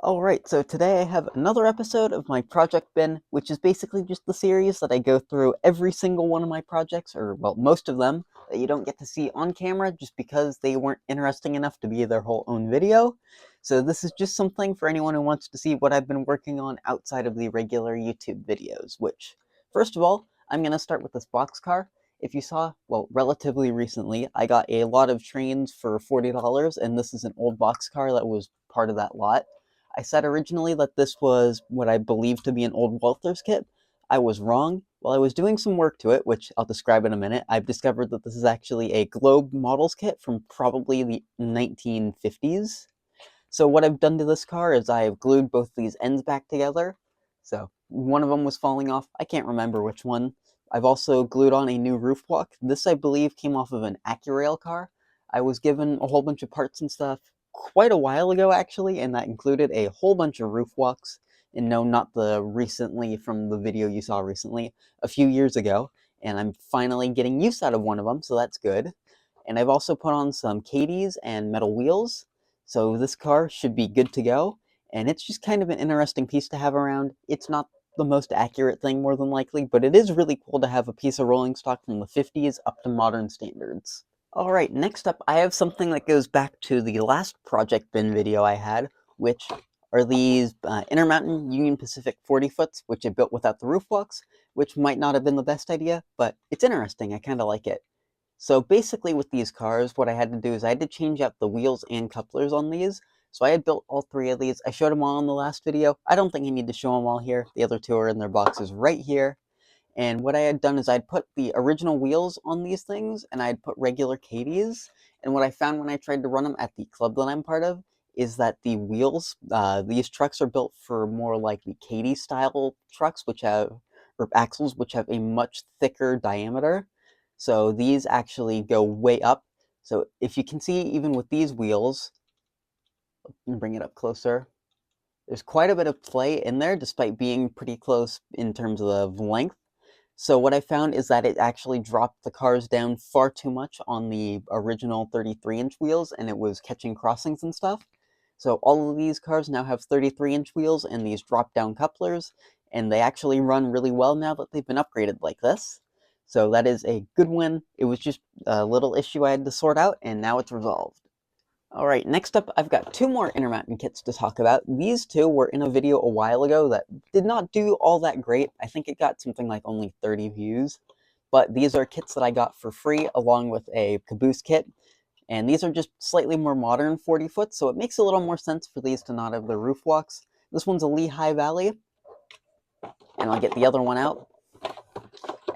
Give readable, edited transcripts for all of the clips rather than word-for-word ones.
Alright, so today I have another episode of my Project Bin, which is basically just the series that I go through every single one of my projects, or, well, most of them, that you don't get to see on camera just because they weren't interesting enough to be their whole own video. So this is just something for anyone who wants to see what I've been working on outside of the regular YouTube videos, which, first of all, I'm going to start with this boxcar. If you saw, well, relatively recently, I got a lot of trains for $40, and this is an old boxcar that was part of that lot. I said originally that this was what I believed to be an old Walther's kit. I was wrong. While I was doing some work to it, which I'll describe in a minute, I've discovered that this is actually a Globe models kit from probably the 1950s. So what I've done to this car is I've glued both these ends back together. So one of them was falling off. I can't remember which one. I've also glued on a new roof block. This, I believe, came off of an AccuRail car. I was given a whole bunch of parts and stuff quite a while ago, actually, and that included a whole bunch of roof blocks. And no, not the recently from the video you saw recently, a few years ago. And I'm finally getting use out of one of them, so that's good. And I've also put on some Cadies and metal wheels. So this car should be good to go, and it's just kind of an interesting piece to have around. It's not the most accurate thing, more than likely, but it is really cool to have a piece of rolling stock from the 50s up to modern standards. Alright, next up I have something that goes back to the last Project Bin video I had, which are these Intermountain Union Pacific 40-foots, which I built without the roof blocks, which might not have been the best idea, but it's interesting, I kind of like it. So basically with these cars, what I had to do is I had to change out the wheels and couplers on these. So I had built all three of these. I showed them all in the last video. I don't think I need to show them all here. The other two are in their boxes right here. And what I had done is I'd put the original wheels on these things, and I'd put regular Cadies. And what I found when I tried to run them at the club that I'm part of is that the wheels, these trucks are built for more like the Cadie style trucks, which have, or axles, which have a much thicker diameter. So these actually go way up. So if you can see, even with these wheels, bring it up closer, there's quite a bit of play in there, despite being pretty close in terms of length. So what I found is that it actually dropped the cars down far too much on the original 33-inch wheels, and it was catching crossings and stuff. So all of these cars now have 33-inch wheels and these drop-down couplers, and they actually run really well now that they've been upgraded like this. So that is a good win. It was just a little issue I had to sort out, and now it's resolved. Alright, next up I've got two more Intermountain kits to talk about. These two were in a video a while ago that did not do all that great. I think it got something like only 30 views. But these are kits that I got for free along with a caboose kit. And these are just slightly more modern 40-foot, so it makes a little more sense for these to not have the roof blocks. This one's a Lehigh Valley, and I'll get the other one out.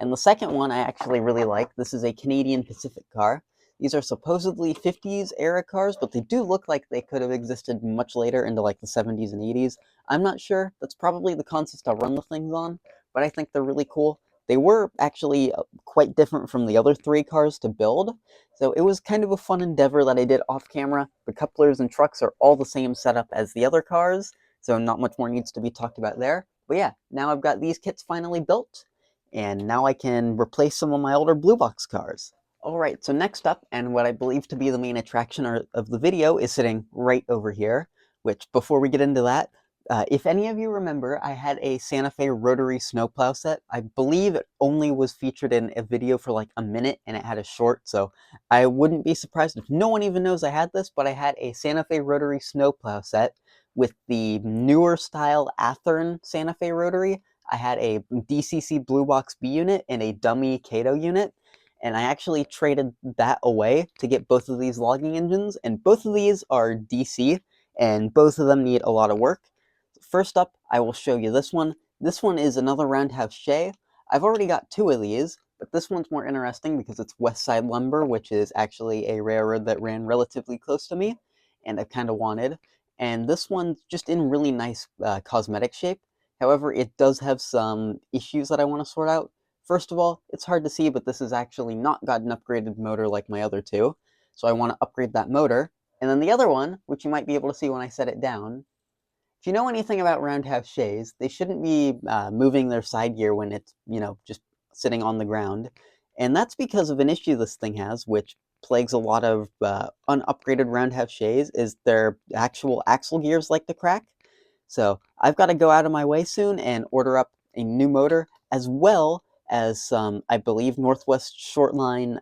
And the second one I actually really like. This is a Canadian Pacific car. These are supposedly 50s era cars, but they do look like they could have existed much later into like the 70s and 80s. I'm not sure. That's probably the consist I'll run the things on, but I think they're really cool. They were actually quite different from the other three cars to build, so it was kind of a fun endeavor that I did off camera. The couplers and trucks are all the same setup as the other cars, so not much more needs to be talked about there. But yeah, now I've got these kits finally built, and now I can replace some of my older blue box cars. Alright, so next up, and what I believe to be the main attraction of the video, is sitting right over here, which, before we get into that, if any of you remember, I had a Santa Fe rotary snowplow set. I believe it only was featured in a video for like a minute, and it had a short, so I wouldn't be surprised if no one even knows I had this, but I had a Santa Fe rotary snowplow set with the newer style Athearn Santa Fe rotary. I had a DCC Blue Box B unit and a dummy Kato unit, and I actually traded that away to get both of these logging engines, and both of these are DC, and both of them need a lot of work. First up, I will show you this one. This one is another Roundhouse Shay. I've already got two of these, but this one's more interesting because it's West Side Lumber, which is actually a railroad that ran relatively close to me, and I kind of wanted. And this one's just in really nice cosmetic shape. However, it does have some issues that I want to sort out. First of all, it's hard to see, but this has actually not got an upgraded motor like my other two, so I want to upgrade that motor. And then the other one, which you might be able to see when I set it down, if you know anything about Roundhouse Shays, they shouldn't be moving their side gear when it's, just sitting on the ground. And that's because of an issue this thing has, which plagues a lot of unupgraded Roundhouse Shays, is their actual axle gears like to crack. So I've got to go out of my way soon and order up a new motor, as well as some, I believe, Northwest Shortline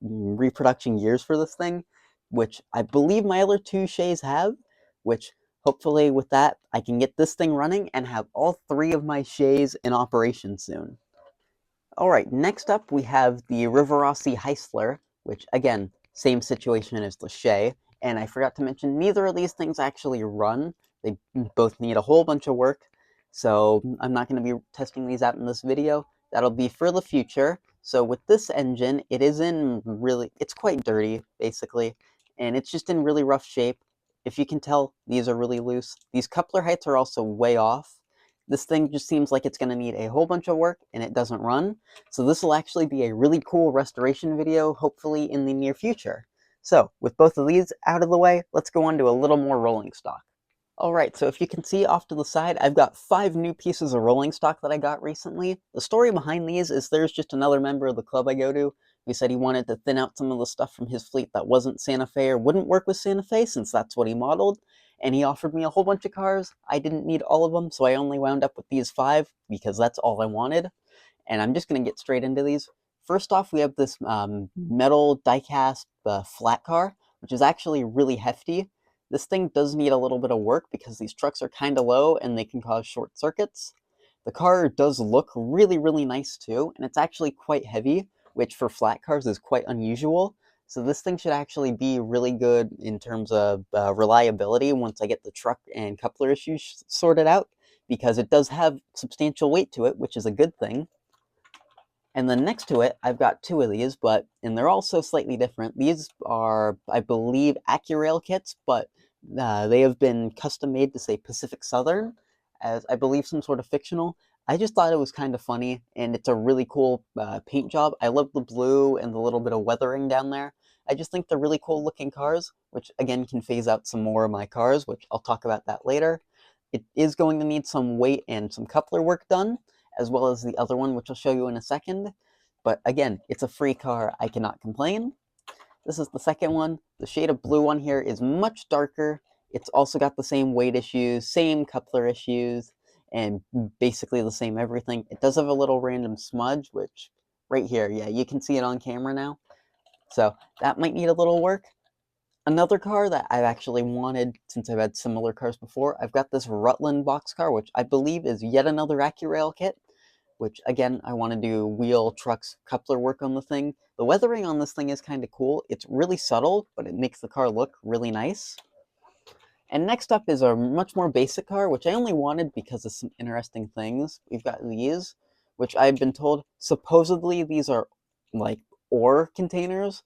reproduction gears for this thing, which I believe my other two Shays have, which hopefully with that I can get this thing running and have all three of my Shays in operation soon. Alright, next up we have the Rivarossi Heisler, which again, same situation as the Shay, and I forgot to mention neither of these things actually run. They both need a whole bunch of work, so I'm not going to be testing these out in this video. That'll be for the future. So with this engine, it's quite dirty, basically, and it's just in really rough shape. If you can tell, these are really loose. These coupler heights are also way off. This thing just seems like it's going to need a whole bunch of work, and it doesn't run. So this will actually be a really cool restoration video, hopefully in the near future. So with both of these out of the way, let's go on to a little more rolling stock. Alright, so if you can see off to the side, I've got 5 new pieces of rolling stock that I got recently. The story behind these is there's just another member of the club I go to who said he wanted to thin out some of the stuff from his fleet that wasn't Santa Fe or wouldn't work with Santa Fe since that's what he modeled. And he offered me a whole bunch of cars. I didn't need all of them, so I only wound up with these 5 because that's all I wanted. And I'm just going to get straight into these. First off, we have this metal die-cast flat car, which is actually really hefty. This thing does need a little bit of work because these trucks are kind of low and they can cause short circuits. The car does look really, really nice too, and it's actually quite heavy, which for flat cars is quite unusual. So this thing should actually be really good in terms of reliability once I get the truck and coupler issues sorted out, because it does have substantial weight to it, which is a good thing. And then next to it, I've got 2 of these, and they're also slightly different. These are, I believe, AccuRail kits, but they have been custom made to say Pacific Southern, as I believe some sort of fictional. I just thought it was kind of funny, and it's a really cool paint job. I love the blue and the little bit of weathering down there. I just think they're really cool looking cars, which again can phase out some more of my cars, which I'll talk about that later. It is going to need some weight and some coupler work done, as well as the other one, which I'll show you in a second. But again, it's a free car, I cannot complain. This is the second one. The shade of blue one here is much darker. It's also got the same weight issues, same coupler issues, and basically the same everything. It does have a little random smudge, which right here, yeah, you can see it on camera now. So that might need a little work. Another car that I've actually wanted since I've had similar cars before, I've got this Rutland boxcar, which I believe is yet another AccuRail kit, which again, I want to do wheel, trucks, coupler work on the thing. The weathering on this thing is kind of cool. It's really subtle, but it makes the car look really nice. And next up is a much more basic car, which I only wanted because of some interesting things. We've got these, which I've been told supposedly these are like ore containers,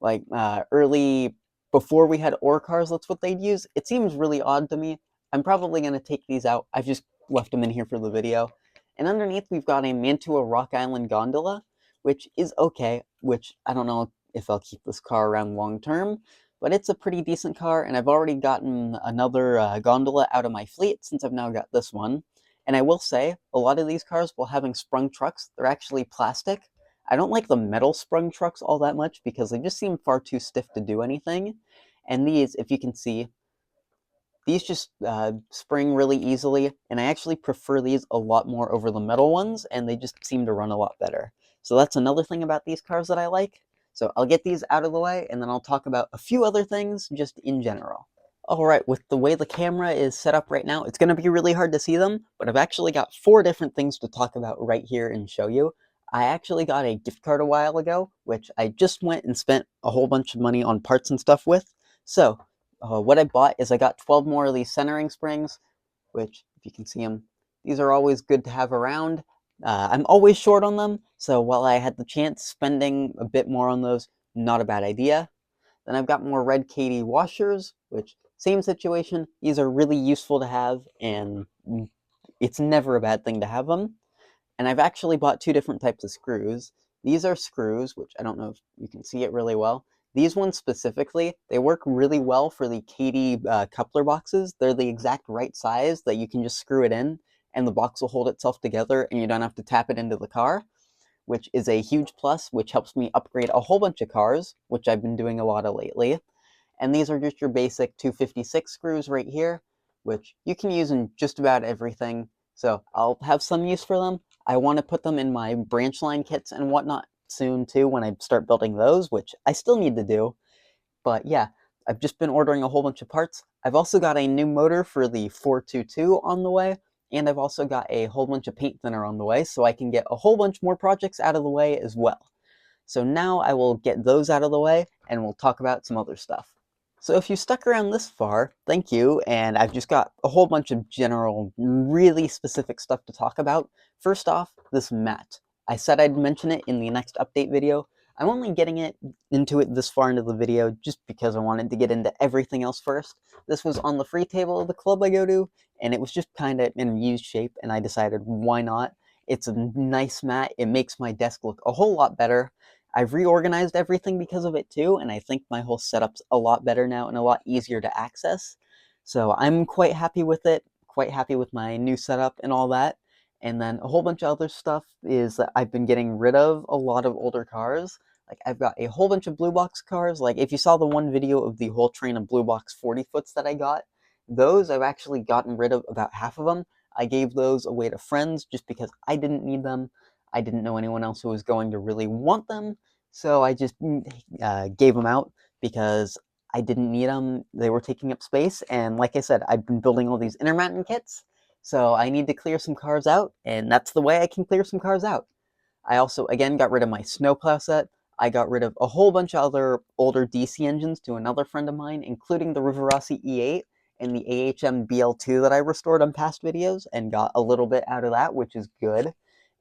like early, before we had ore cars, that's what they'd use. It seems really odd to me. I'm probably going to take these out. I've just left them in here for the video. And underneath we've got a Mantua Rock Island gondola, which is okay, which I don't know if I'll keep this car around long term, but it's a pretty decent car, and I've already gotten another gondola out of my fleet since I've now got this one. And I will say, a lot of these cars, while having sprung trucks, they're actually plastic. I don't like the metal sprung trucks all that much because they just seem far too stiff to do anything. And these, if you can see, these just spring really easily, and I actually prefer these a lot more over the metal ones, and they just seem to run a lot better. So that's another thing about these cars that I like. So I'll get these out of the way, and then I'll talk about a few other things just in general. Alright, with the way the camera is set up right now, it's going to be really hard to see them, but I've actually got 4 different things to talk about right here and show you. I actually got a gift card a while ago, which I just went and spent a whole bunch of money on parts and stuff with. So, what I bought is I got 12 more of these centering springs, which, if you can see them, these are always good to have around. I'm always short on them, so while I had the chance, spending a bit more on those, not a bad idea. Then I've got more red Katy washers, which, same situation, these are really useful to have, and it's never a bad thing to have them. And I've actually bought 2 different types of screws. These are screws, which I don't know if you can see it really well. These ones specifically, they work really well for the Katy coupler boxes. They're the exact right size that you can just screw it in, and the box will hold itself together, and you don't have to tap it into the car, which is a huge plus, which helps me upgrade a whole bunch of cars, which I've been doing a lot of lately. And these are just your basic 256 screws right here, which you can use in just about everything. So I'll have some use for them. I want to put them in my branch line kits and whatnot soon too when I start building those, which I still need to do. But yeah, I've just been ordering a whole bunch of parts. I've also got a new motor for the 422 on the way, and I've also got a whole bunch of paint thinner on the way, so I can get a whole bunch more projects out of the way as well. So now I will get those out of the way, and we'll talk about some other stuff. So if you stuck around this far, thank you, and I've just got a whole bunch of general, really specific stuff to talk about. First off, this mat. I said I'd mention it in the next update video. I'm only getting into it this far into the video just because I wanted to get into everything else first. This was on the free table of the club I go to, and it was just kind of in a used shape, and I decided why not? It's a nice mat. It makes my desk look a whole lot better. I've reorganized everything because of it too, and I think my whole setup's a lot better now and a lot easier to access. So I'm quite happy with it, quite happy with my new setup and all that. And then a whole bunch of other stuff is that I've been getting rid of a lot of older cars. Like I've got a whole bunch of blue box cars. Like if you saw the one video of the whole train of blue box 40 foots that I got, those I've actually gotten rid of about half of them. I gave those away to friends just because I didn't need them. I didn't know anyone else who was going to really want them, so I just gave them out because I didn't need them. They were taking up space, and like I said, I've been building all these Intermountain kits, so I need to clear some cars out, and that's the way I can clear some cars out. I also, again, got rid of my snowplow set. I got rid of a whole bunch of other older DC engines to another friend of mine, including the Rivarossi E8 and the AHM BL2 that I restored on past videos, and got a little bit out of that, which is good.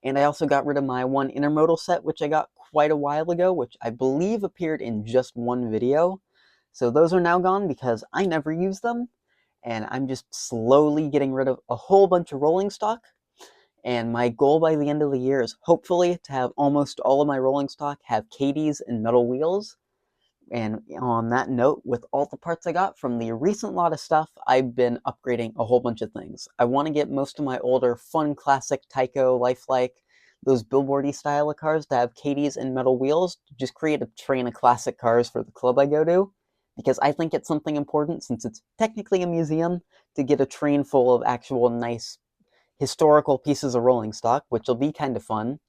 And I also got rid of my one intermodal set, which I got quite a while ago, which I believe appeared in just one video. So those are now gone because I never use them, and I'm just slowly getting rid of a whole bunch of rolling stock. And my goal by the end of the year is hopefully to have almost all of my rolling stock have Katie's and metal wheels. And on that note, with all the parts I got from the recent lot of stuff, I've been upgrading a whole bunch of things. I want to get most of my older, fun, classic Tyco, lifelike, those billboardy style of cars to have Katie's and metal wheels, to just create a train of classic cars for the club I go to. Because I think it's something important, since it's technically a museum, to get a train full of actual nice historical pieces of rolling stock, which will be kind of fun.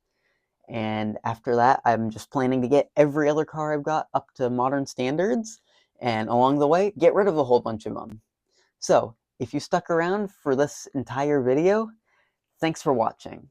And after that, I'm just planning to get every other car I've got up to modern standards, and along the way, get rid of a whole bunch of them. So, if you stuck around for this entire video, thanks for watching.